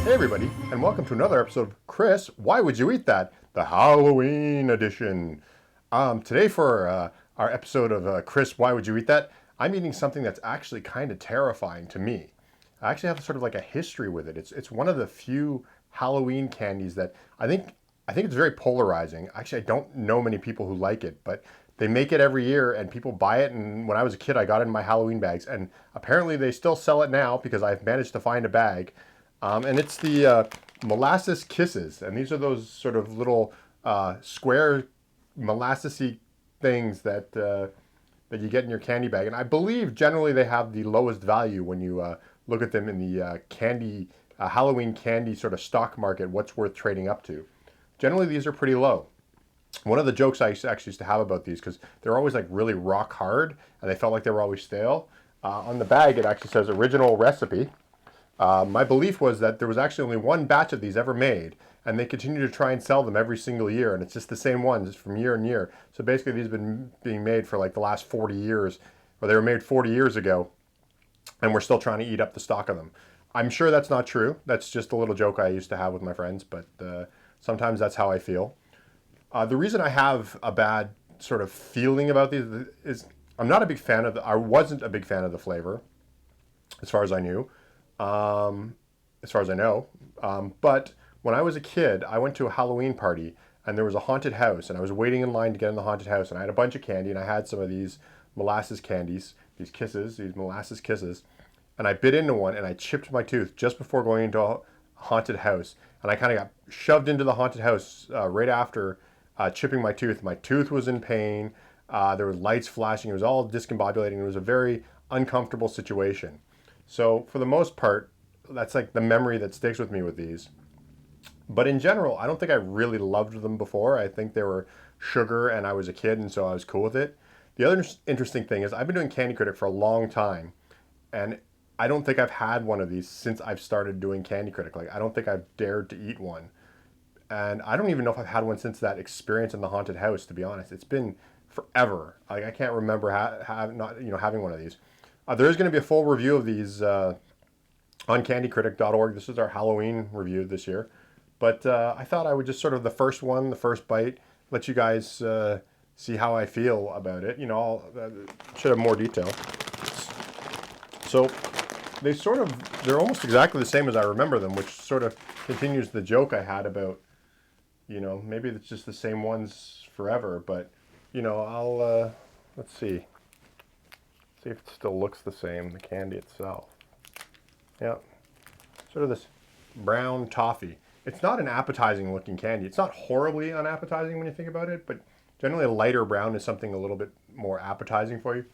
Hey everybody, and welcome to another episode of Chris, Why Would You Eat That? The Halloween edition. Today for our episode of Chris, Why Would You Eat That? I'm eating something that's actually kind of terrifying to me. I actually have sort of like a history with it. It's one of the few Halloween candies that I think it's very polarizing. Actually, I don't know many people who like it, but they make it every year and people buy it. And when I was a kid, I got it in my Halloween bags, and apparently they still sell it now because I've managed to find a bag. And it's the Molasses Kisses, and these are those sort of little square molassesy things that you get in your candy bag. And I believe generally they have the lowest value when you look at them in the candy Halloween candy sort of stock market. What's worth trading up to? Generally, these are pretty low. One of the jokes I actually used to have about these, because they're always like really rock hard, and they felt like they were always stale. On the bag, it actually says original recipe. My belief was that there was actually only one batch of these ever made, and they continue to try and sell them every single year, and it's just the same ones from year and year. So basically, these have been being made for like the last 40 years, or they were made 40 years ago, and we're still trying to eat up the stock of them. I'm sure that's not true. That's just a little joke I used to have with my friends, but sometimes that's how I feel. The reason I have a bad sort of feeling about these is I'm not a big fan of I wasn't a big fan of the flavor, as far as I knew. As far as I know. But when I was a kid, I went to a Halloween party, and there was a haunted house, and I was waiting in line to get in the haunted house, and I had a bunch of candy, and I had some of these molasses candies, these molasses kisses, and I bit into one, and I chipped my tooth just before going into a haunted house, and I kind of got shoved into the haunted house right after chipping my tooth. My tooth was in pain. There was lights flashing. It was all discombobulating. It was a very uncomfortable situation. So for the most part, that's like the memory that sticks with me with these. But in general, I don't think I really loved them before. I think they were sugar, and I was a kid, and so I was cool with it. The other interesting thing is I've been doing Candy Critic for a long time, and I don't think I've had one of these since I've started doing Candy Critic. Like, I don't think I've dared to eat one. And I don't even know if I've had one since that experience in the haunted house, to be honest. It's been forever. Like, I can't remember having one of these. There is going to be a full review of these on candycritic.org. This is our Halloween review this year. But I thought I would just sort of the first bite, let you guys see how I feel about it. Should have more detail. So they're almost exactly the same as I remember them, which sort of continues the joke I had about, maybe it's just the same ones forever. But, let's see. See if it still looks the same, the candy itself. Yeah, sort of this brown toffee. It's not an appetizing looking candy. It's not horribly unappetizing when you think about it, but generally a lighter brown is something a little bit more appetizing for you.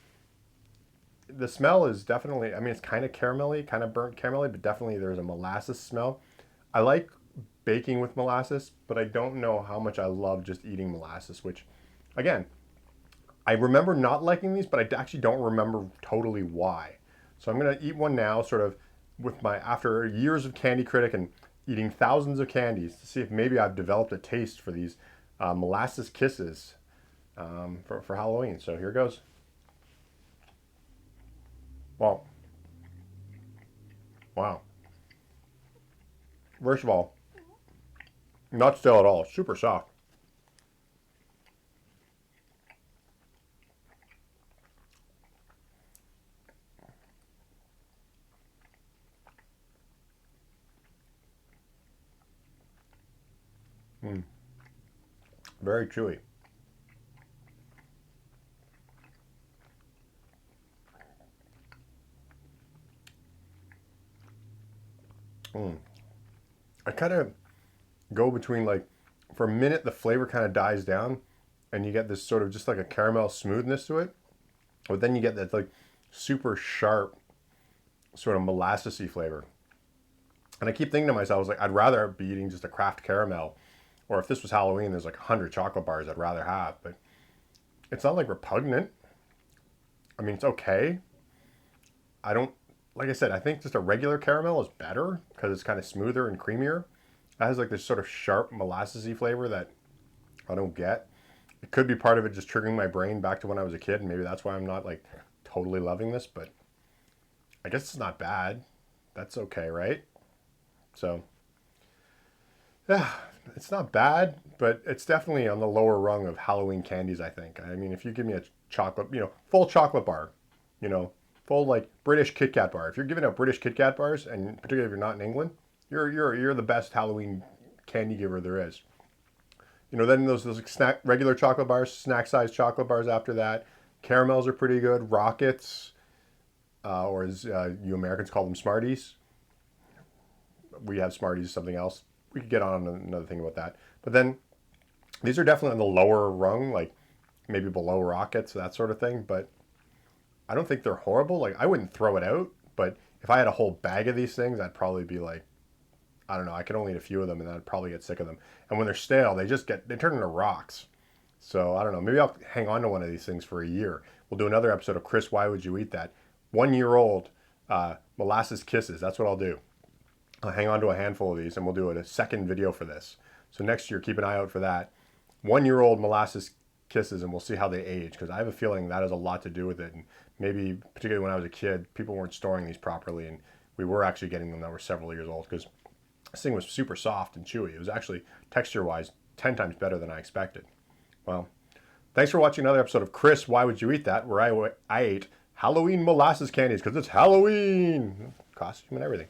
The smell is definitely, it's kind of caramelly, kind of burnt caramelly, but definitely there's a molasses smell. I like baking with molasses, but I don't know how much I love just eating molasses, which, again, I remember not liking these, but I actually don't remember totally why. So I'm going to eat one now, sort of after years of Candy Critic and eating thousands of candies, to see if maybe I've developed a taste for these molasses kisses for Halloween. So here goes. Well, wow. First of all, not stale at all, super soft. Very chewy. I kind of go between, like, for a minute the flavor kind of dies down, and you get this sort of just like a caramel smoothness to it, but then you get that like super sharp sort of molassesy flavor. And I keep thinking to myself, I was like, I'd rather be eating just a Kraft caramel, or if this was Halloween, there's like 100 chocolate bars I'd rather have. But it's not like repugnant. It's okay. I don't, like I said, I think just a regular caramel is better because it's kind of smoother and creamier. It has like this sort of sharp molassesy flavor that I don't get. It could be part of it just triggering my brain back to when I was a kid, and maybe that's why I'm not like totally loving this, but I guess it's not bad. That's okay, right? So, yeah, it's not bad, but it's definitely on the lower rung of Halloween candies, I think. I mean, if you give me a chocolate, full chocolate bar, you know, full like British Kit Kat bar. If you're giving out British Kit Kat bars, and particularly if you're not in England, you're the best Halloween candy giver there is. Then those regular chocolate bars, snack size chocolate bars after that. Caramels are pretty good. Rockets, or as you Americans call them, Smarties. We have Smarties, something else. We could get on another thing about that. But then these are definitely on the lower rung, like maybe below Rockets, that sort of thing. But I don't think they're horrible. Like, I wouldn't throw it out, but if I had a whole bag of these things, I'd probably be like, I don't know, I could only eat a few of them and I'd probably get sick of them. And when they're stale, they turn into rocks. So I don't know, maybe I'll hang on to one of these things for a year. We'll do another episode of Chris, Why Would You Eat That? 1 year old Molasses Kisses. That's what I'll do. I'll hang on to a handful of these and we'll do a second video for this. So next year, keep an eye out for that. 1 year old Molasses Kisses, and we'll see how they age, because I have a feeling that has a lot to do with it. And maybe, particularly when I was a kid, people weren't storing these properly, and we were actually getting them that were several years old, because this thing was super soft and chewy. It was actually, texture-wise, 10 times better than I expected. Well, thanks for watching another episode of Chris, Why Would You Eat That? Where I ate Halloween molasses candies, because it's Halloween! Costume and everything.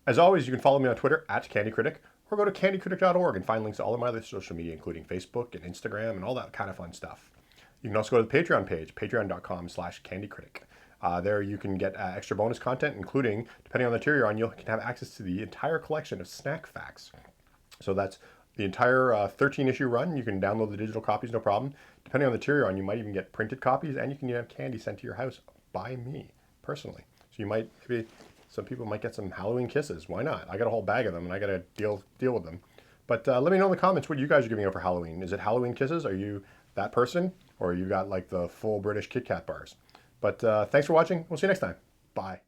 As always, you can follow me on Twitter @CandyCritic, or go to candycritic.org and find links to all of my other social media, including Facebook and Instagram and all that kind of fun stuff. You can also go to the Patreon page, patreon.com/candycritic. There you can get extra bonus content, including, depending on the tier you're on, you can have access to the entire collection of snack facts. So that's the entire 13-issue run. You can download the digital copies, no problem. Depending on the tier you're on, you might even get printed copies, and you can have candy sent to your house by me, personally. So you might, maybe some people might get some Halloween kisses. Why not? I got a whole bag of them, and I got to deal with them. But let me know in the comments what you guys are giving out for Halloween. Is it Halloween kisses? Are you that person? Or you got like the full British Kit Kat bars? But thanks for watching. We'll see you next time. Bye.